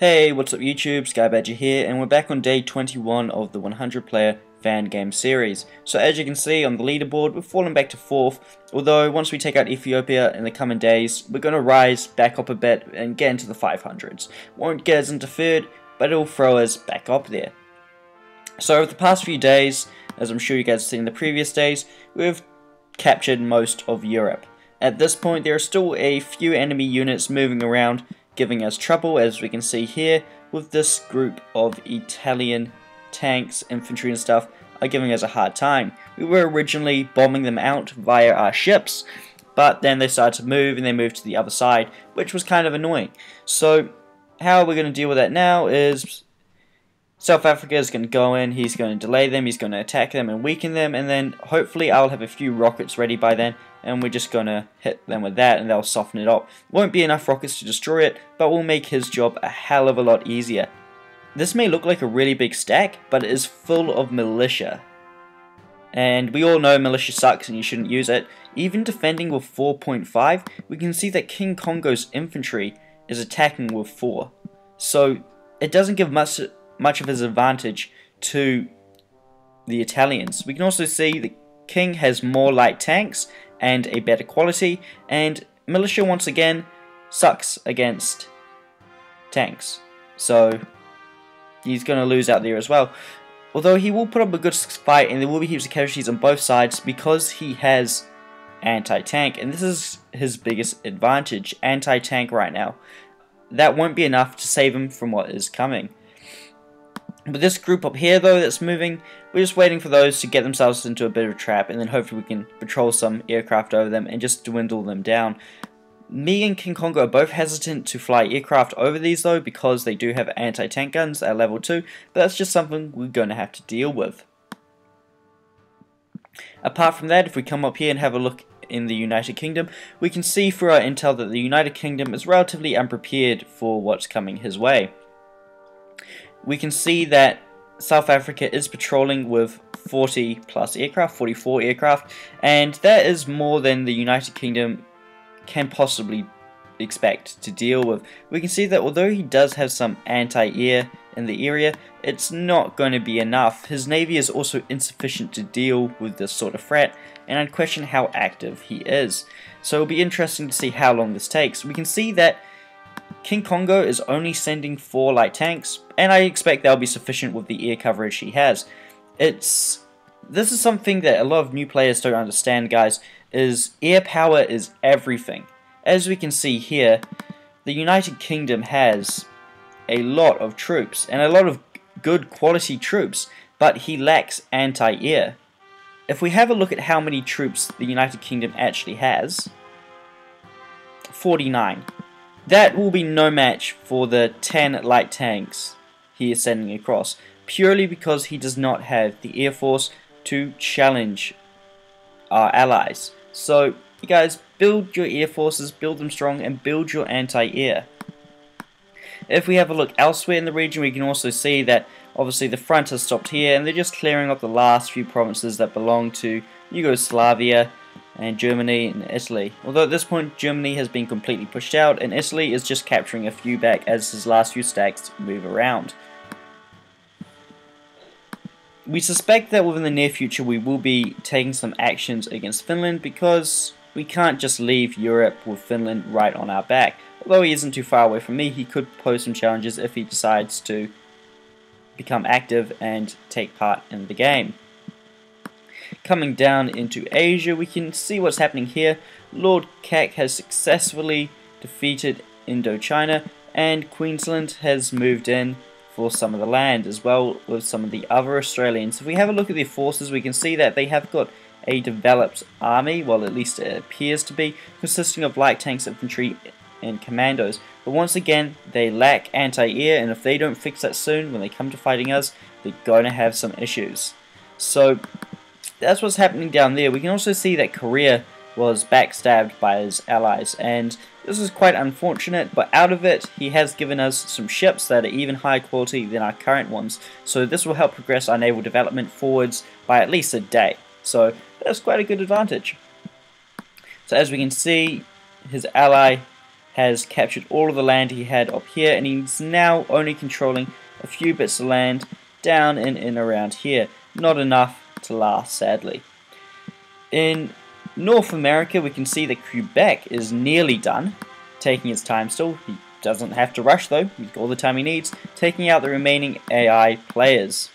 Hey, what's up YouTube, Skybadger here, and we're back on day 21 of the 100 player fan game series. So as you can see on the leaderboard, we've fallen back to 4th, although once we take out Ethiopia in the coming days, we're going to rise back up a bit and get into the 500s. Won't get us into 3rd, but it'll throw us back up there. So over the past few days, as I'm sure you guys have seen in the previous days, we've captured most of Europe. At this point there are still a few enemy units moving around, giving us trouble, as we can see here with this group of Italian tanks, infantry and stuff are giving us a hard time. We were originally bombing them out via our ships, but then they started to move and they moved to the other side, which was kind of annoying. So how we're going to deal with that now is South Africa is going to go in, he's going to delay them, he's going to attack them and weaken them, and then hopefully I'll have a few rockets ready by then, and we're just going to hit them with that and they'll soften it up. Won't be enough rockets to destroy it, but will make his job a hell of a lot easier. This may look like a really big stack, but it is full of militia. And we all know militia sucks and you shouldn't use it. Even defending with 4.5, we can see that King Kongo's infantry is attacking with 4. So it doesn't give much of his advantage to the Italians. We can also see the King has more light tanks and a better quality, and militia once again sucks against tanks, so he's going to lose out there as well. Although he will put up a good fight and there will be heaps of casualties on both sides because he has anti-tank, and this is his biggest advantage, anti-tank right now. That won't be enough to save him from what is coming. But this group up here though that's moving, we're just waiting for those to get themselves into a bit of a trap, and then hopefully we can patrol some aircraft over them and just dwindle them down. Me and King Kongo are both hesitant to fly aircraft over these though, because they do have anti-tank guns at level 2, but that's just something we're going to have to deal with. Apart from that, if we come up here and have a look in the United Kingdom, we can see through our intel that the United Kingdom is relatively unprepared for what's coming his way. We can see that South Africa is patrolling with 40 plus aircraft, 44 aircraft, and that is more than the United Kingdom can possibly expect to deal with. We can see that although he does have some anti-air in the area, it's not going to be enough. His navy is also insufficient to deal with this sort of threat, and I'd question how active he is. So it'll be interesting to see how long this takes. We can see that King Kongo is only sending 4 light tanks, and I expect that'll be sufficient with the air coverage he has. This is something that a lot of new players don't understand, guys, is air power is everything. As we can see here, the United Kingdom has a lot of troops, and a lot of good quality troops, but he lacks anti-air. If we have a look at how many troops the United Kingdom actually has, 49. That will be no match for the 10 light tanks he is sending across, purely because he does not have the air force to challenge our allies. So you guys, build your air forces, build them strong, and build your anti-air. If we have a look elsewhere in the region, we can also see that obviously the front has stopped here and they're just clearing up the last few provinces that belong to Yugoslavia and Germany and Italy. Although at this point Germany has been completely pushed out and Italy is just capturing a few back as his last few stacks move around. We suspect that within the near future we will be taking some actions against Finland, because we can't just leave Europe with Finland right on our back. Although he isn't too far away from me, he could pose some challenges if he decides to become active and take part in the game. Coming down into Asia, we can see what's happening here. Lord Kak has successfully defeated Indochina, and Queensland has moved in for some of the land, as well with some of the other Australians. If we have a look at their forces, we can see that they have got a developed army, well at least it appears to be, consisting of light tanks, infantry and commandos. But once again, they lack anti-air, and if they don't fix that soon when they come to fighting us, they're going to have some issues. So that's what's happening down there. We can also see that Korea was backstabbed by his allies, and this is quite unfortunate, but out of it he has given us some ships that are even higher quality than our current ones, so this will help progress our naval development forwards by at least a day. So that's quite a good advantage. So as we can see, his ally has captured all of the land he had up here, and he's now only controlling a few bits of land down and around here. Not enough to last, sadly. In North America, we can see that Quebec is nearly done, taking its time still. He doesn't have to rush though, he's got all the time he needs, taking out the remaining AI players.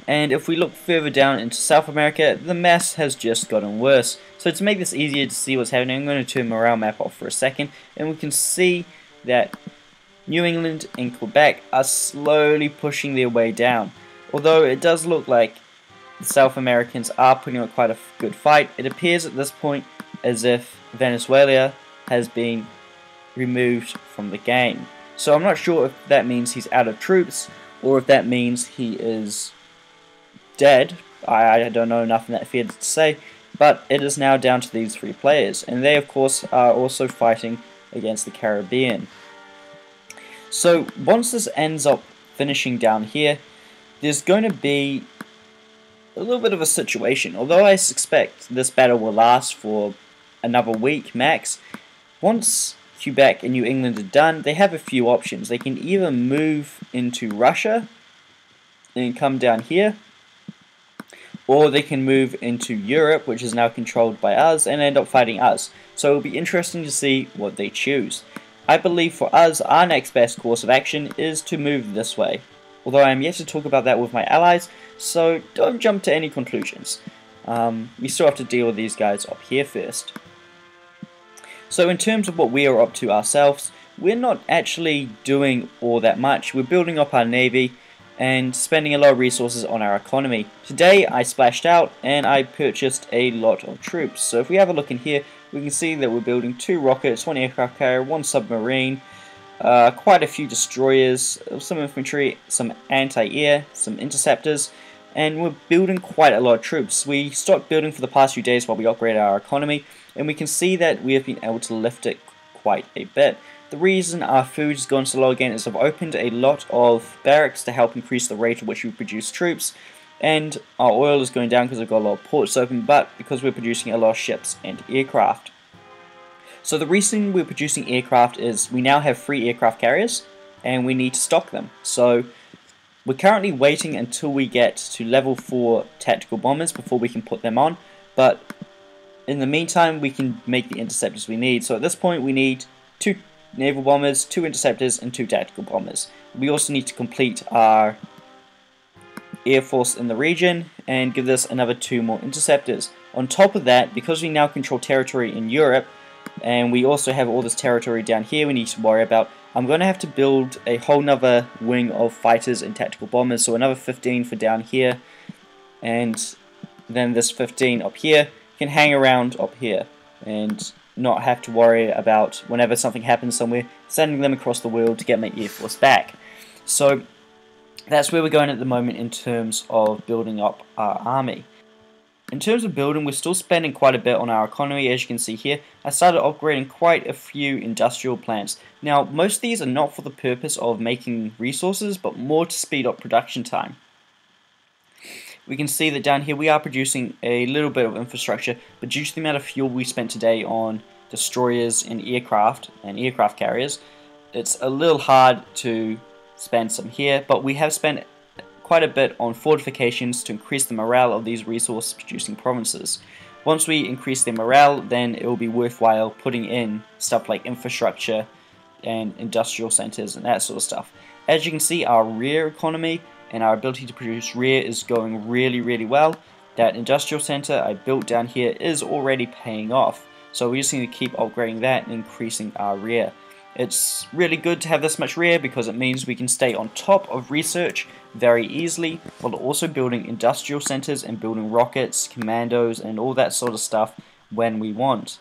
And if we look further down into South America, the mess has just gotten worse. So to make this easier to see what's happening, I'm going to turn morale map off for a second, and we can see that New England and Quebec are slowly pushing their way down. Although it does look like the South Americans are putting up quite a good fight, it appears at this point as if Venezuela has been removed from the game. So I'm not sure if that means he's out of troops, or if that means he is dead. I don't know enough in that field to say, but it is now down to these 3 players, and they of course are also fighting against the Caribbean. So once this ends up finishing down here, there's going to be a little bit of a situation. Although I suspect this battle will last for another week max, once Quebec and New England are done, they have a few options. They can either move into Russia and come down here, or they can move into Europe, which is now controlled by us, and end up fighting us. So it'll be interesting to see what they choose. I believe for us, our next best course of action is to move this way. Although I am yet to talk about that with my allies, so don't jump to any conclusions. We still have to deal with these guys up here first. So in terms of what we are up to ourselves, we're not actually doing all that much. We're building up our navy and spending a lot of resources on our economy. Today I splashed out and I purchased a lot of troops. So if we have a look in here, we can see that we're building 2 rockets, 1 aircraft carrier, 1 submarine, quite a few destroyers, some infantry, some anti-air, some interceptors, and we're building quite a lot of troops. We stopped building for the past few days while we upgraded our economy, and we can see that we have been able to lift it quite a bit. The reason our food has gone so low again is I've opened a lot of barracks to help increase the rate at which we produce troops, and our oil is going down because we've got a lot of ports open, but because we're producing a lot of ships and aircraft. So the reason we're producing aircraft is we now have 3 aircraft carriers and we need to stock them. So we're currently waiting until we get to level 4 tactical bombers before we can put them on, but in the meantime we can make the interceptors we need. So at this point we need 2 naval bombers, 2 interceptors, and 2 tactical bombers. We also need to complete our air force in the region and give this another 2 more interceptors. On top of that, because we now control territory in Europe, and we also have all this territory down here we need to worry about, I'm going to have to build a whole nother wing of fighters and tactical bombers, so another 15 for down here, and then this 15 up here can hang around up here and not have to worry about, whenever something happens somewhere, sending them across the world to get my air force back. So that's where we're going at the moment in terms of building up our army. In terms of building, we're still spending quite a bit on our economy. As you can see here, I started upgrading quite a few industrial plants. Now, most of these are not for the purpose of making resources, but more to speed up production time. We can see that down here we are producing a little bit of infrastructure, but due to the amount of fuel we spent today on destroyers and aircraft carriers, it's a little hard to spend some here, but we have spent quite a bit on fortifications to increase the morale of these resource producing provinces. Once we increase their morale, then it will be worthwhile putting in stuff like infrastructure and industrial centers and that sort of stuff. As you can see, our rear economy and our ability to produce rear is going really well. That industrial center I built down here is already paying off, so we just need to keep upgrading that and increasing our rear. It's really good to have this much rear because it means we can stay on top of research very easily while also building industrial centers and building rockets, commandos, and all that sort of stuff when we want.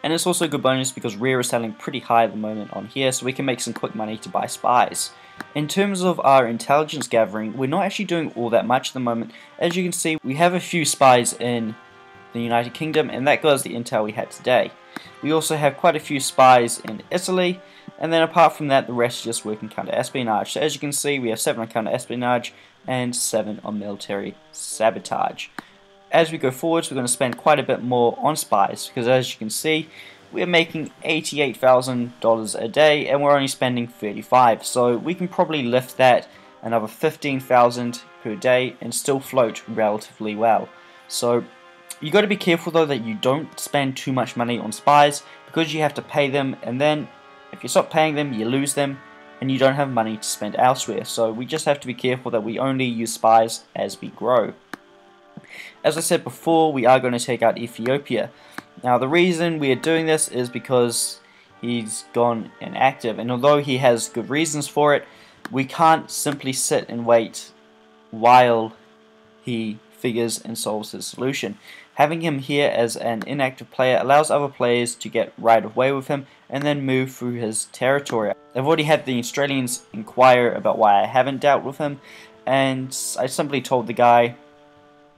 And it's also a good bonus because rear is selling pretty high at the moment on here, so we can make some quick money to buy spies. In terms of our intelligence gathering, we're not actually doing all that much at the moment. As you can see, we have a few spies in the United Kingdom, and that goes the intel we had today. We also have quite a few spies in Italy, and then apart from that, the rest is just working counter-espionage. So as you can see, we have 7 on counter-espionage and 7 on military sabotage. As we go forwards, we're going to spend quite a bit more on spies, because as you can see, we're making $88,000 a day and we're only spending 35. So we can probably lift that another 15,000 per day and still float relatively well. So you got to be careful though that you don't spend too much money on spies, because you have to pay them, and then if you stop paying them you lose them and you don't have money to spend elsewhere. So we just have to be careful that we only use spies as we grow. As I said before, we are going to take out Ethiopia. Now the reason we are doing this is because he's gone inactive, and although he has good reasons for it, we can't simply sit and wait while he figures and solves his solution. Having him here as an inactive player allows other players to get right of way with him and then move through his territory. I've already had the Australians inquire about why I haven't dealt with him, and I simply told the guy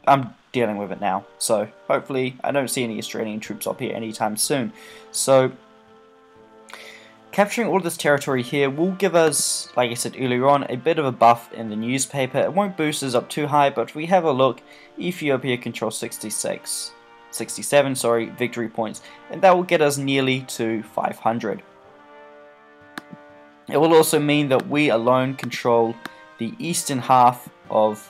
I'm dealing with it now. So hopefully I don't see any Australian troops up here anytime soon. So capturing all this territory here will give us, like I said earlier on, a bit of a buff in the newspaper. It won't boost us up too high, but if we have a look, Ethiopia controls 67 victory points, and that will get us nearly to 500. It will also mean that we alone control the eastern half of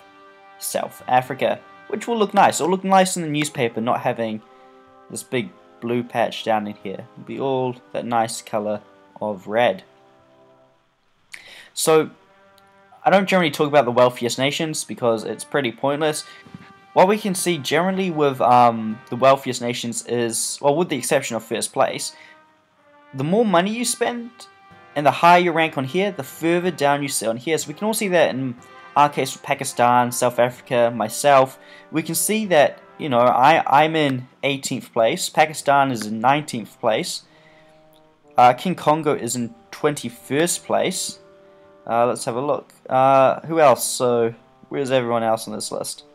South Africa, which will look nice. It will look nice in the newspaper, not having this big blue patch down in here. It'll be all that nice color of red. So I don't generally talk about the wealthiest nations because it's pretty pointless. What we can see generally with the wealthiest nations is, well, with the exception of first place, the more money you spend and the higher you rank on here, the further down you sit on here. So we can all see that in our case with Pakistan, South Africa, myself. We can see that, you know, I'm in 18th place, Pakistan is in 19th place, King Congo is in 21st place. Let's have a look. Who else? So where's everyone else on this list?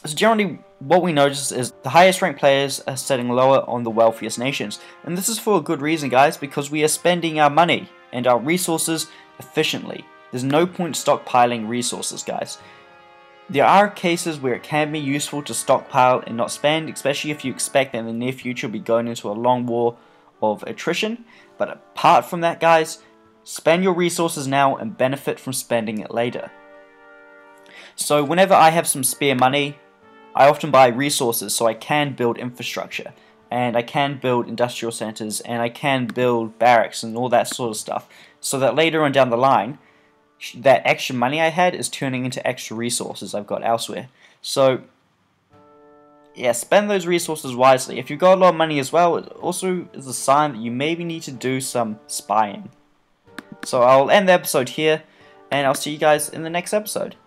So generally what we notice is the highest ranked players are sitting lower on the wealthiest nations. And this is for a good reason, guys, because we are spending our money and our resources efficiently. There's no point stockpiling resources, guys. There are cases where it can be useful to stockpile and not spend, especially if you expect that in the near future we'll be going into a long war of attrition. But apart from that, guys, spend your resources now and benefit from spending it later. So whenever I have some spare money, I often buy resources so I can build infrastructure, and I can build industrial centers, and I can build barracks and all that sort of stuff, so that later on down the line, that extra money I had is turning into extra resources I've got elsewhere. So yeah, spend those resources wisely. If you've got a lot of money as well, it also is a sign that you maybe need to do some spying. So I'll end the episode here, and I'll see you guys in the next episode.